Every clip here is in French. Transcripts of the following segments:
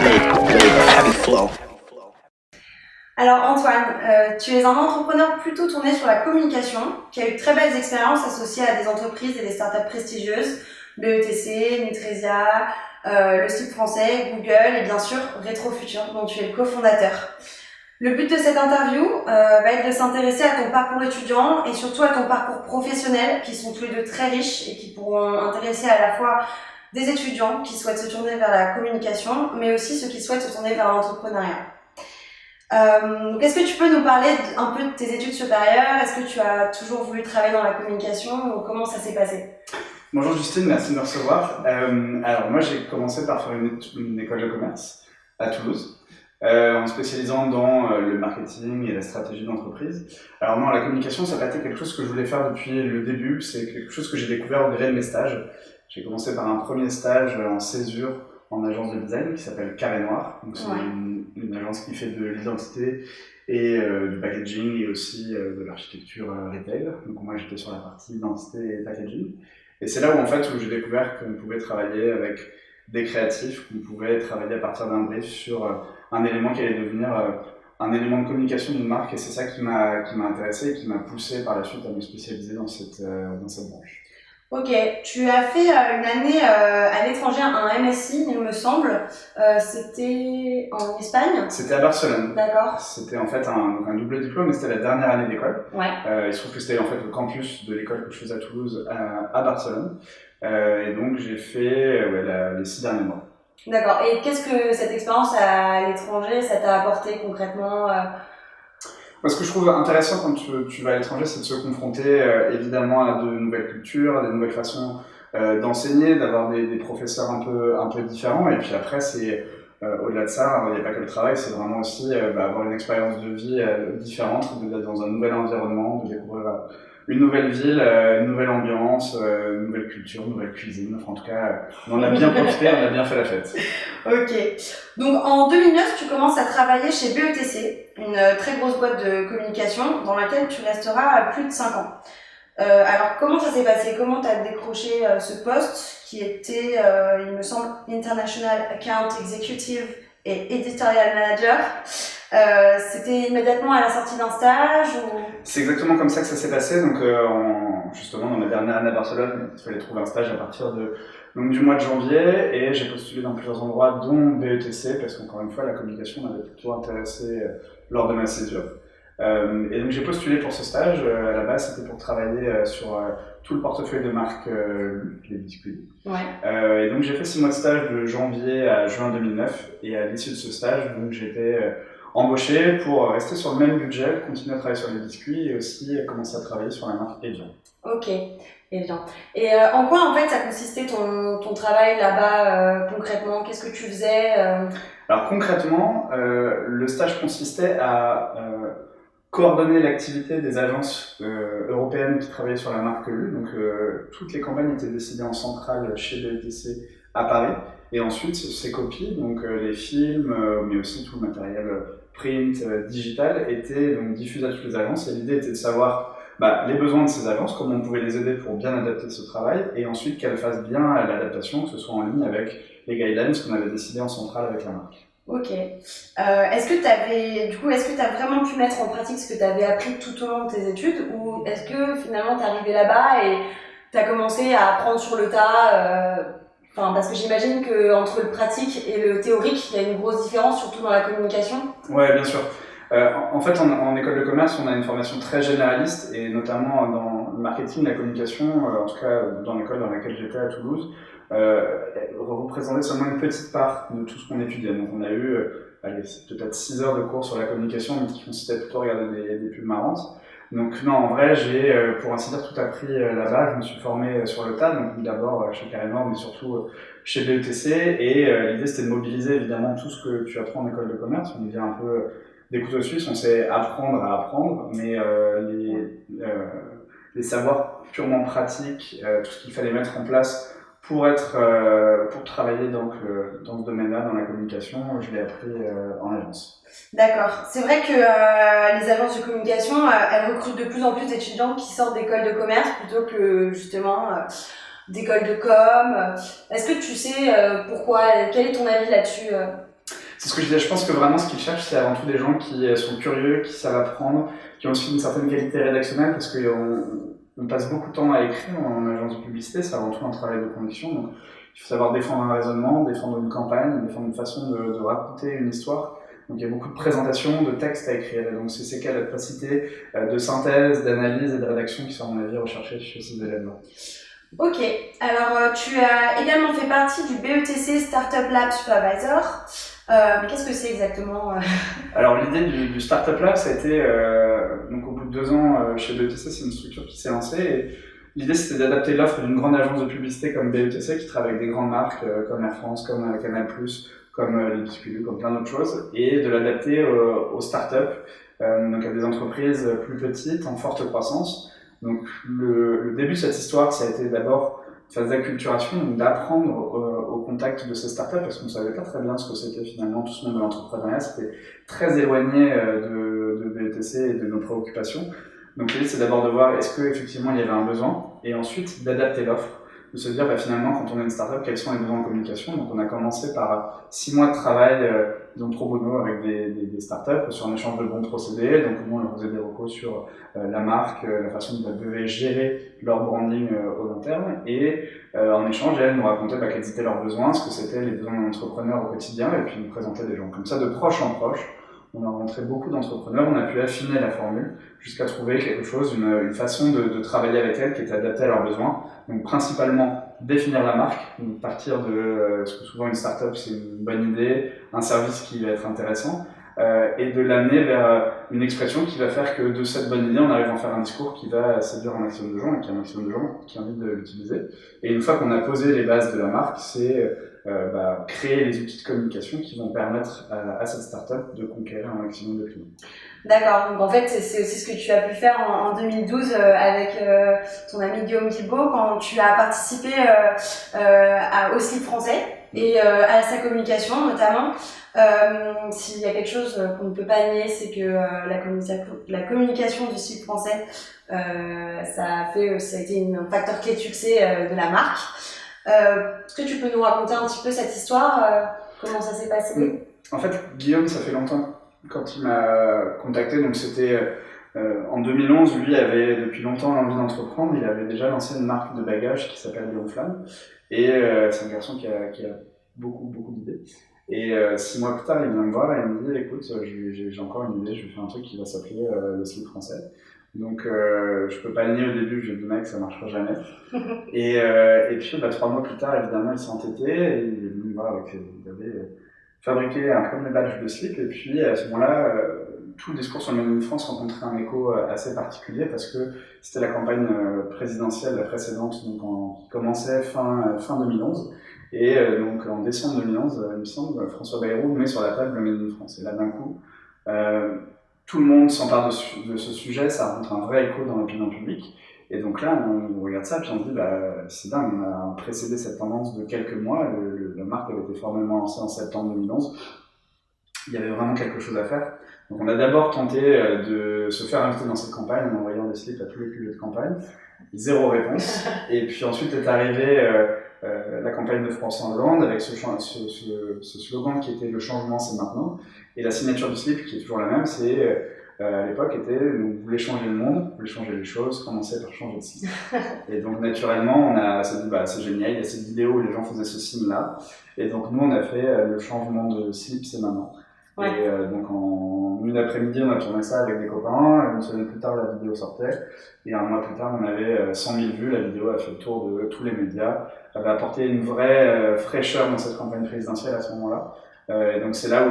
Heavy flow. Alors Antoine, tu es un entrepreneur plutôt tourné sur la communication, qui a eu de très belles expériences associées à des entreprises et des startups prestigieuses, BETC, Nutresia, le Slip français, Google et bien sûr Retrofutur, dont tu es le cofondateur. Le but de cette interview va être de s'intéresser à ton parcours étudiant et surtout à ton parcours professionnel, qui sont tous les deux très riches et qui pourront intéresser à la fois des étudiants qui souhaitent se tourner vers la communication, mais aussi ceux qui souhaitent se tourner vers l'entrepreneuriat. Donc est-ce que tu peux nous parler un peu de tes études supérieures? Est-ce que tu as toujours voulu travailler dans la communication ou comment ça s'est passé? Bonjour Justine, merci de me recevoir. Alors moi j'ai commencé par faire une école de commerce à Toulouse, en spécialisant dans le marketing et la stratégie d'entreprise. Alors non, la communication ça n'a pas été quelque chose que je voulais faire depuis le début, c'est quelque chose que j'ai découvert au gré de mes stages. J'ai commencé par un premier stage en césure en agence de design qui s'appelle Carré Noir. Donc c'est une agence qui fait de l'identité et du packaging et aussi de l'architecture retail. Donc moi j'étais sur la partie identité et packaging. Et c'est là où en fait où j'ai découvert qu'on pouvait travailler avec des créatifs, qu'on pouvait travailler à partir d'un brief sur un élément qui allait devenir un élément de communication d'une marque. Et c'est ça qui m'a intéressé et qui m'a poussé par la suite à me spécialiser dans cette branche. Ok, tu as fait une année à l'étranger, un MSI, il me semble. C'était en Espagne? C'était à Barcelone. D'accord. C'était en fait un double diplôme, mais c'était la dernière année d'école. Ouais. Il se trouve que c'était en fait le campus de l'école que je faisais à Toulouse à Barcelone. Et donc j'ai fait les 6 derniers mois. D'accord. Et qu'est-ce que cette expérience à l'étranger, ça t'a apporté concrètement? Ce que je trouve intéressant quand tu vas à l'étranger, c'est de se confronter évidemment à de nouvelles cultures, à des nouvelles façons d'enseigner, d'avoir des professeurs un peu différents. Et puis après, c'est au-delà de ça, il n'y a pas que le travail, c'est vraiment aussi avoir une expérience de vie différente, d'être dans un nouvel environnement, de découvrir une nouvelle ville, une nouvelle ambiance, une nouvelle culture, une nouvelle cuisine. Enfin, en tout cas, on en a bien profité, on a bien fait la fête. Ok. Donc en 2009, tu commences à travailler chez BETC, une très grosse boîte de communication dans laquelle tu resteras plus de 5 ans. Alors comment ça s'est passé? Comment tu as décroché ce poste qui était, il me semble, International Account Executive et Editorial Manager? C'était immédiatement à la sortie d'un stage ou... C'est exactement comme ça que ça s'est passé. Donc, justement, dans ma dernière année à Barcelone, il fallait trouver un stage à partir du mois de janvier et j'ai postulé dans plusieurs endroits, dont BETC, parce qu'encore une fois, la communication m'avait plutôt intéressé lors de ma césure. Et donc, j'ai postulé pour ce stage. À la base, c'était pour travailler sur tout le portefeuille de marques, les biscuits. Ouais. Et donc, j'ai fait 6 mois de stage de janvier à juin 2009. Et à l'issue de ce stage, donc, j'étais embauché pour rester sur le même budget, continuer à travailler sur les biscuits et aussi commencer à travailler sur la marque Evian. Ok, Evian. Et en quoi en fait ça consistait ton travail là-bas concrètement? Qu'est-ce que tu faisais? Alors concrètement, le stage consistait à coordonner l'activité des agences européennes qui travaillaient sur la marque Lu. Donc toutes les campagnes étaient décidées en centrale chez BETC à Paris. Et ensuite, ces copies, donc les films, mais aussi tout le matériel print, digital, étaient donc diffusés à toutes les agences. Et l'idée était de savoir les besoins de ces agences, comment on pouvait les aider pour bien adapter ce travail, et ensuite qu'elles fassent bien l'adaptation, que ce soit en ligne avec les guidelines qu'on avait décidé en centrale avec la marque. Ok. Est-ce que tu as vraiment pu mettre en pratique ce que tu avais appris tout au long de tes études, ou est-ce que finalement tu es arrivé là-bas et tu as commencé à apprendre sur le tas parce que j'imagine qu'entre le pratique et le théorique, il y a une grosse différence, surtout dans la communication. Ouais, bien sûr. En fait, en école de commerce, on a une formation très généraliste, et notamment dans le marketing, la communication, en tout cas dans l'école dans laquelle j'étais à Toulouse, représentait seulement une petite part de tout ce qu'on étudiait. Donc on a eu peut-être 6 heures de cours sur la communication, mais qui consistait plutôt à regarder des pubs marrantes. Donc non, en vrai, j'ai pour ainsi dire tout appris là-bas. Je me suis formé sur le tas, donc d'abord chez Carré Noir, mais surtout chez BETC, et l'idée c'était de mobiliser évidemment tout ce que tu apprends en école de commerce. On vient un peu des couteaux suisses, on sait apprendre à apprendre, mais les savoirs purement pratiques, tout ce qu'il fallait mettre en place pour travailler dans ce domaine-là, dans la communication, je l'ai appris en agence. D'accord. C'est vrai que les agences de communication, elles recrutent de plus en plus d'étudiants qui sortent d'écoles de commerce plutôt que justement d'écoles de com. Est-ce que tu sais pourquoi? Quel est ton avis là-dessus? C'est ce que je disais, je pense que vraiment ce qu'ils cherchent, c'est avant tout des gens qui sont curieux, qui savent apprendre, qui ont aussi une certaine qualité rédactionnelle, parce qu'on passe beaucoup de temps à écrire en agence de publicité, c'est avant tout un travail de conviction. Donc il faut savoir défendre un raisonnement, défendre une campagne, défendre une façon de raconter une histoire. Donc il y a beaucoup de présentations, de textes à écrire, et donc c'est ces capacités de synthèse, d'analyse et de rédaction qui sont à mon avis recherchées chez ces élèves-là. Ok, alors tu as également fait partie du BETC Startup Lab Supervisor. Mais qu'est-ce que c'est exactement Alors l'idée du Startup Lab, ça a été, donc au bout de 2 ans chez BETC, c'est une structure qui s'est lancée, et l'idée c'était d'adapter l'offre d'une grande agence de publicité comme BETC, qui travaille avec des grandes marques comme Air France, comme Canal+, comme les biscuits, comme plein d'autres choses, et de l'adapter aux startups, donc à des entreprises plus petites, en forte croissance. Donc le début de cette histoire, ça a été d'abord une phase d'acculturation, donc d'apprendre au contact de ces startups, parce qu'on ne savait pas très bien ce que c'était finalement tout ce monde de l'entrepreneuriat, c'était très éloigné de BETC et de nos préoccupations. Donc l'idée c'est d'abord de voir est-ce qu'effectivement il y avait un besoin, et ensuite d'adapter l'offre, de se dire finalement quand on est une startup, quels sont les besoins en communication. Donc on a commencé par 6 mois de travail disons pro bono avec des startups sur un échange de bons procédés. Donc nous on leur faisait des recos sur la marque, la façon dont elles devaient gérer leur branding au long terme, et en échange elles nous racontaient quels étaient leurs besoins, ce que c'était les besoins d'entrepreneurs au quotidien, et puis nous présentaient des gens comme ça de proche en proche. On a rencontré beaucoup d'entrepreneurs, on a pu affiner la formule jusqu'à trouver quelque chose, une façon de travailler avec elles qui était adaptée à leurs besoins. Donc principalement définir la marque, donc partir de ce que souvent une startup c'est une bonne idée, un service qui va être intéressant, et de l'amener vers une expression qui va faire que de cette bonne idée on arrive à en faire un discours qui va séduire un maximum de gens et qu'il y a un maximum de gens qui ont envie de l'utiliser. Et une fois qu'on a posé les bases de la marque, c'est créer les outils de communication qui vont permettre à cette startup de conquérir un maximum de clients. D'accord, donc en fait c'est aussi ce que tu as pu faire en 2012 avec ton ami Guillaume Guilbeault quand tu as participé au slip français et à sa communication notamment. S'il y a quelque chose qu'on ne peut pas nier, c'est que la communication du slip français ça a été un facteur clé de succès de la marque. Est-ce que tu peux nous raconter un petit peu cette histoire, comment ça s'est passé? En fait, Guillaume, ça fait longtemps quand il m'a contacté, donc c'était en 2011, lui avait depuis longtemps l'envie d'entreprendre, il avait déjà lancé une marque de bagages qui s'appelle Léon Flamme, et c'est un garçon qui a beaucoup d'idées. Et 6 mois plus tard, il vient me voir et il me dit écoute, j'ai encore une idée, je vais faire un truc qui va s'appeler le slip français. Donc je peux pas le nier au début, je lui ai dit mec, ça marchera jamais. Et puis 3 mois plus tard, évidemment, il s'est entêté et il est venu me voir il avait fabriqué un premier batch de slip, et puis à ce moment-là, tout le discours sur le Made in France rencontrait un écho assez particulier parce que c'était la campagne présidentielle, la précédente, donc qui commençait fin 2011. Et donc en décembre 2011, il me semble, François Bayrou met sur la table le Made in France. Et là d'un coup, tout le monde s'empare de ce sujet, ça rencontre un vrai écho dans l'opinion publique. Et donc là, on regarde ça, puis on se dit, c'est dingue, on a précédé cette tendance de quelques mois, la marque avait été formellement lancée en septembre 2011, il y avait vraiment quelque chose à faire. Donc on a d'abord tenté de se faire inviter dans cette campagne en envoyant des slips à tous les cuvées de campagne, 0 réponse. Et puis ensuite est arrivée la campagne de François Hollande avec ce slogan qui était « Le changement, c'est maintenant ». Et la signature du slip, qui est toujours la même, c'est à l'époque était « Vous voulez changer le monde, vous voulez changer les choses, commencez par changer de slip ». Et donc naturellement, on s'est dit c'est génial, il y a cette vidéo où les gens faisaient ce signe-là. Et donc nous, on a fait le changement de slip, c'est maintenant. Ouais. Et donc en une après-midi, on a tourné ça avec des copains, une semaine plus tard, la vidéo sortait, et un mois plus tard, on avait 100 000 vues, la vidéo a fait le tour de tous les médias, avait apporté une vraie fraîcheur dans cette campagne présidentielle à ce moment-là. Et donc c'est là où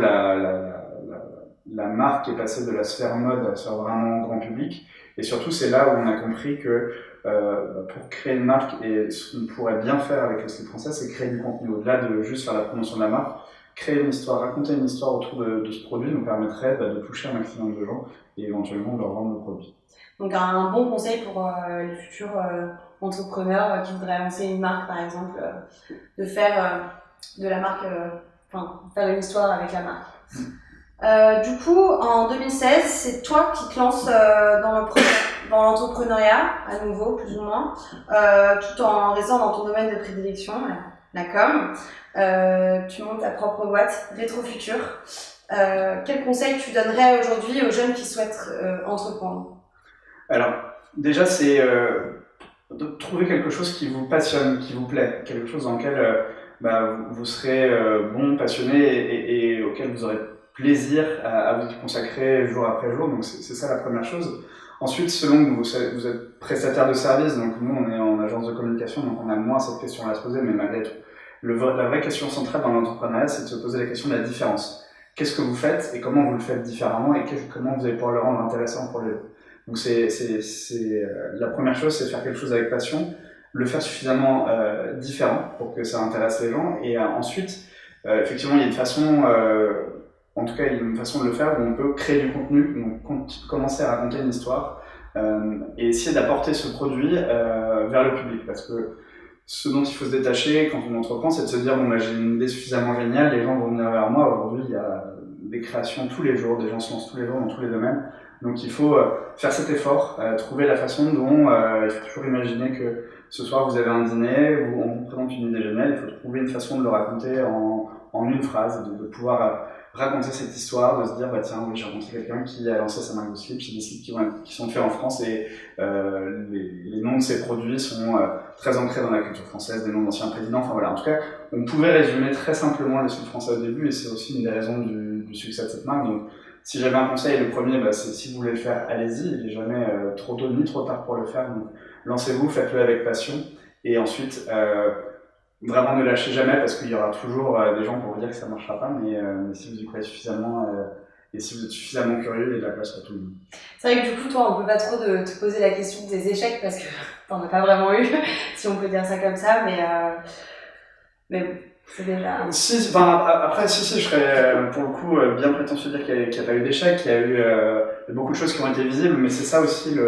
la marque est passée de la sphère mode à la sphère vraiment grand public, et surtout c'est là où on a compris que pour créer une marque, et ce qu'on pourrait bien faire avec le slip français, c'est créer du contenu au-delà de juste faire la promotion de la marque. Créer une histoire, raconter une histoire autour de ce produit nous permettrait de toucher un maximum de gens et éventuellement de leur vendre nos produits. Donc un bon conseil pour les futurs entrepreneurs qui voudraient lancer une marque par exemple, de faire de la marque, faire une histoire avec la marque. Du coup, en 2016, c'est toi qui te lances dans l'entrepreneuriat, à nouveau, plus ou moins, tout en restant dans ton domaine de prédilection. la com. Tu montes ta propre boîte, Rétrofutur. Quel conseil tu donnerais aujourd'hui aux jeunes qui souhaitent entreprendre? Alors, déjà, c'est de trouver quelque chose qui vous passionne, qui vous plaît, quelque chose dans lequel vous serez bon, passionné et auquel vous aurez plaisir à vous y consacrer jour après jour. Donc, c'est ça la première chose. Ensuite, selon que vous êtes prestataire de service, donc nous, on est en agence de communication, donc on a moins cette question à se poser, mais malgré tout, la vraie question centrale dans l'entrepreneuriat, c'est de se poser la question de la différence. Qu'est-ce que vous faites et comment vous le faites différemment et comment vous allez pouvoir le rendre intéressant pour les autres. Donc la première chose, c'est faire quelque chose avec passion, le faire suffisamment différent pour que ça intéresse les gens. Et ensuite, effectivement, il y a une façon, en tout cas, il y a une façon de le faire où on peut créer du contenu, donc commencer à raconter une histoire et essayer d'apporter ce produit vers le public. Parce que ce dont il faut se détacher quand on entreprend, c'est de se dire bon, j'ai une idée suffisamment géniale, les gens vont venir vers moi. Aujourd'hui, il y a des créations tous les jours, des gens se lancent tous les jours dans tous les domaines. Donc il faut faire cet effort, trouver la façon dont il faut toujours imaginer que ce soir vous avez un dîner, on vous présente une idée géniale, il faut trouver une façon de le raconter en une phrase, de pouvoir raconter cette histoire, de se dire tiens, oui, j'ai rencontré quelqu'un qui a lancé sa marque de slip, c'est des slips qui sont faits en France et les noms de ces produits sont très ancrés dans la culture française, des noms d'anciens présidents, enfin voilà, en tout cas, on pouvait résumer très simplement le slip français au début et c'est aussi une des raisons du succès de cette marque. Donc, si j'avais un conseil, le premier, c'est si vous voulez le faire, allez-y, il n'est jamais trop tôt ni trop tard pour le faire, donc lancez-vous, faites-le avec passion, et ensuite, vraiment ne lâchez jamais, parce qu'il y aura toujours des gens pour vous dire que ça ne marchera pas, mais si vous y croyez suffisamment, et si vous êtes suffisamment curieux, il y a de la place pour tout le monde. C'est vrai que du coup, toi, on ne peut pas trop te poser la question des échecs, parce que t'en as pas vraiment eu, si on peut dire ça comme ça, mais c'est déjà... Après, si, je serais pour le coup bien prétentieux de dire qu'il n'y a pas eu d'échec, qu'il y a eu beaucoup de choses qui ont été visibles, mais c'est ça aussi,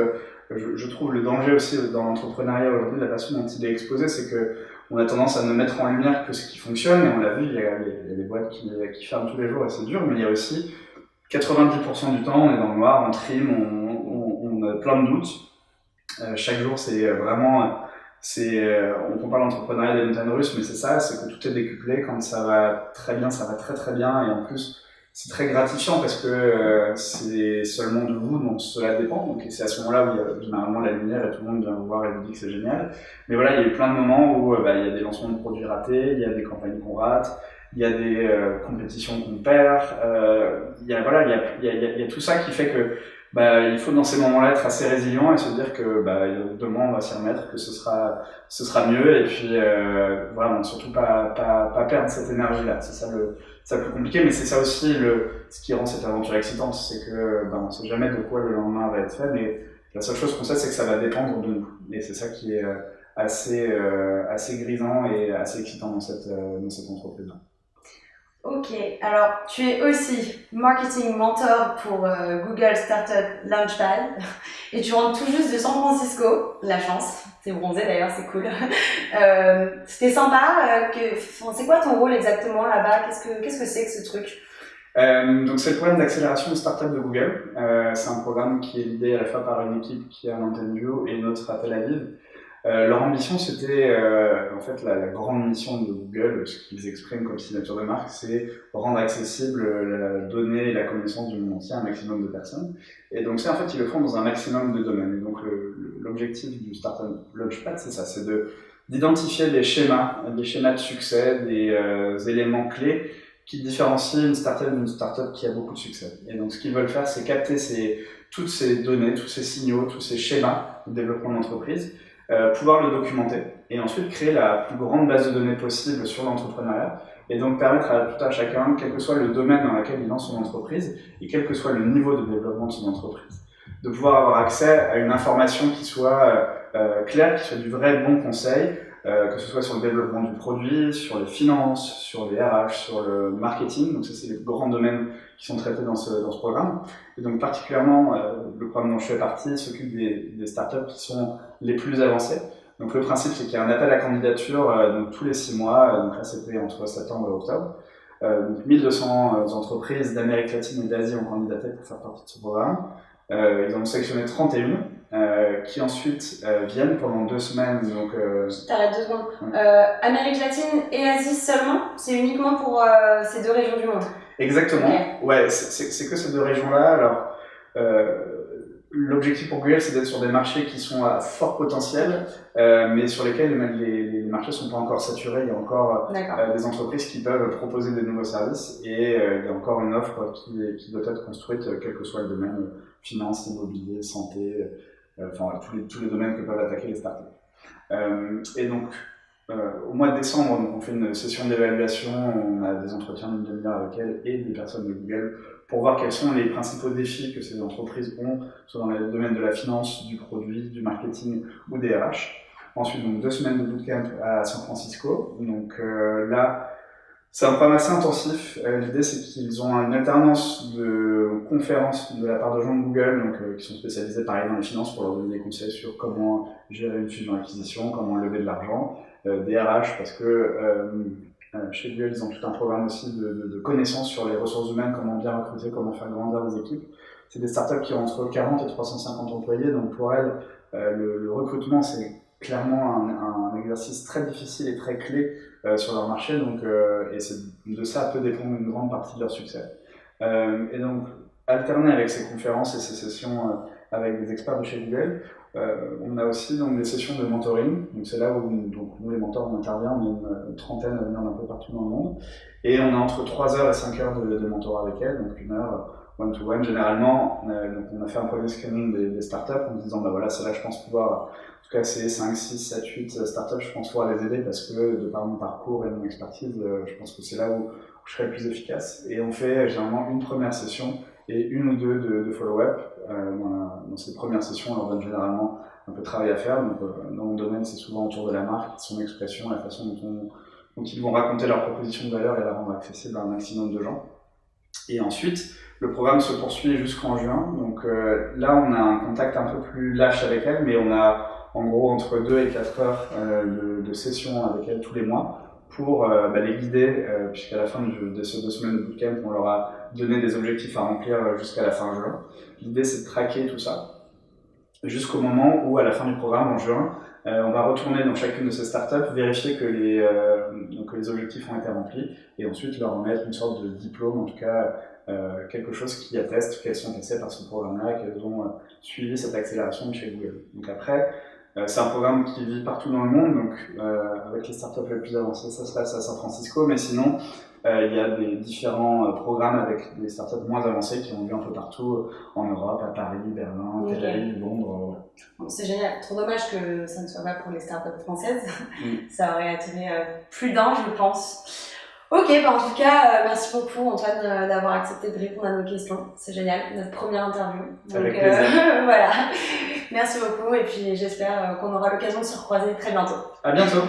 je trouve, le danger aussi dans l'entrepreneuriat aujourd'hui, la façon dont il est exposé, c'est qu'on a tendance à ne mettre en lumière que ce qui fonctionne, et on l'a vu, il y a des boîtes qui ferment tous les jours et c'est dur, mais il y a aussi 90% du temps, on est dans le noir, on trime, on a plein de doutes. Chaque jour, c'est vraiment... on compare l'entrepreneuriat des montagnes russes, mais c'est ça, c'est que tout est décuplé. Quand ça va très bien, ça va très très bien, et en plus c'est très gratifiant parce que c'est seulement de vous dont cela dépend, donc c'est à ce moment-là où il y a généralement la lumière et tout le monde vient vous voir et vous dit que c'est génial. Mais voilà, il y a eu plein de moments où il y a des lancements de produits ratés, il y a des campagnes qu'on rate, il y a des compétitions qu'on perd, il y a tout ça qui fait que il faut dans ces moments-là être assez résilient et se dire que demain on va s'y remettre, que ce sera mieux, et puis voilà, surtout pas perdre cette énergie-là. C'est ça le plus compliqué, mais c'est ça aussi ce qui rend cette aventure excitante, c'est que on ne sait jamais de quoi le lendemain va être fait, mais la seule chose qu'on sait, c'est que ça va dépendre de nous, et c'est ça qui est assez grisant et assez excitant dans cette entreprise-là. Ok, alors tu es aussi marketing mentor pour Google Startup Launchpad et tu rentres tout juste de San Francisco, la chance, t'es bronzé d'ailleurs, c'est cool. C'était sympa, c'est quoi ton rôle exactement là-bas? Qu'est-ce que c'est que ce truc? Donc c'est le programme d'accélération de start-up de Google. C'est un programme qui est l'idée à la fois par une équipe qui est à Mountain View et une autre à Tel Aviv. Leur ambition, c'était en fait la grande mission de Google, ce qu'ils expriment comme signature de marque, c'est rendre accessible la donnée et la connaissance du monde entier à un maximum de personnes. Et donc ça, en fait, ils le font dans un maximum de domaines. Et donc l'objectif du Startup Launchpad, c'est ça, c'est d'identifier des schémas de succès, des éléments clés qui différencient une startup d'une startup qui a beaucoup de succès. Et donc ce qu'ils veulent faire, c'est capter toutes ces données, tous ces signaux, tous ces schémas de développement d'entreprise, pouvoir le documenter et ensuite créer la plus grande base de données possible sur l'entrepreneuriat et donc permettre à tout à chacun, quel que soit le domaine dans lequel il lance son entreprise et quel que soit le niveau de développement de son entreprise, de pouvoir avoir accès à une information qui soit claire, qui soit du vrai bon conseil, que ce soit sur le développement du produit, sur les finances, sur les RH, sur le marketing. Donc ça, c'est les grands domaines qui sont traités dans ce programme. Et donc particulièrement, le programme dont je fais partie s'occupe des startups qui sont les plus avancées. Donc le principe, c'est qu'il y a un appel à candidature donc tous les 6 mois, donc là c'était entre septembre et octobre. Donc 1200 entreprises d'Amérique latine et d'Asie ont candidaté pour faire partie de ce programme. Ils en ont sélectionné 31 qui ensuite viennent pendant 2 semaines. Donc, T'arrêtes 2 secondes. Amérique latine et Asie seulement? C'est uniquement pour ces 2 régions du monde? Exactement. Okay. Ouais, c'est que ces 2 régions-là. Alors, l'objectif pour Google, c'est d'être sur des marchés qui sont à fort potentiel, mais sur lesquels les marchés ne sont pas encore saturés. Il y a encore des entreprises qui peuvent proposer des nouveaux services et il y a encore une offre qui doit être construite, quel que soit le domaine, finance, immobilier, santé, enfin tous les domaines que peuvent attaquer les startups. Et donc, au mois de décembre, donc on fait une session d'évaluation, on a des entretiens d'une demi-heure avec elles et des personnes de Google pour voir quels sont les principaux défis que ces entreprises ont, soit dans le domaine de la finance, du produit, du marketing ou des RH. Ensuite, donc 2 semaines de bootcamp à San Francisco. Donc là, c'est un programme assez intensif. L'idée, c'est qu'ils ont une alternance de conférences de la part de gens de Google, donc, qui sont spécialisés pareil dans les finances, pour leur donner des conseils sur comment gérer une fusion-acquisition, comment lever de l'argent, des RH, parce que chez Google, ils ont tout un programme aussi de connaissances sur les ressources humaines, comment bien recruter, comment faire grandir les équipes. C'est des startups qui ont entre 40 et 350 employés, donc pour elles, le recrutement, c'est clairement un exercice très difficile et très clé sur leur marché, donc, et de ça peut dépendre une grande partie de leur succès. Et donc, alterner avec ces conférences et ces sessions avec des experts de chez Google, on a aussi donc, des sessions de mentoring. Donc, c'est là où nous, les mentors, on intervient. On est une trentaine à venir d'un peu partout dans le monde. Et on a entre 3 heures et 5 heures de mentorat avec elles, donc 1 heure one-to-one. Généralement, donc on a fait un premier screening des startups en se disant, bah voilà, c'est là je pense pouvoir, en tout cas c'est 5, 6, 7, 8 startups, je pense pouvoir les aider parce que de par mon parcours et mon expertise, je pense que c'est là où je serai le plus efficace. Et on fait généralement une première session et 1 ou 2 de follow-up. Dans ces premières sessions, on leur donne généralement un peu de travail à faire. Donc, dans mon domaine, c'est souvent autour de la marque, son expression, la façon dont ils vont raconter leur proposition de valeur et la rendre accessible à un maximum de gens. Et ensuite, le programme se poursuit jusqu'en juin. Donc là, on a un contact un peu plus lâche avec elles, mais on a en gros entre 2 et 4 heures de sessions avec elles tous les mois pour les guider, puisqu'à la fin de ces 2 semaines de bootcamp, on leur a donné des objectifs à remplir jusqu'à la fin juin. L'idée, c'est de traquer tout ça jusqu'au moment où, à la fin du programme, en juin, on va retourner dans chacune de ces startups, vérifier que les objectifs ont été remplis, et ensuite leur remettre une sorte de diplôme, en tout cas quelque chose qui atteste qu'elles sont passées par ce programme-là, qu'elles ont suivi cette accélération de chez Google. Donc après, c'est un programme qui vit partout dans le monde, donc avec les startups les plus avancées, ça se passe à San Francisco, mais sinon, il y a des différents programmes avec des startups moins avancées qui ont lieu un peu partout en Europe, à Paris, Berlin, Tel Aviv, Londres. Bon, c'est génial, trop dommage que ça ne soit pas pour les startups françaises. Ça aurait attiré plus d'un, je pense. Ok, en tout cas, merci beaucoup Antoine d'avoir accepté de répondre à nos questions. C'est génial, notre première interview. Donc, avec plaisir. Voilà, merci beaucoup et puis j'espère qu'on aura l'occasion de se recroiser très bientôt. À bientôt.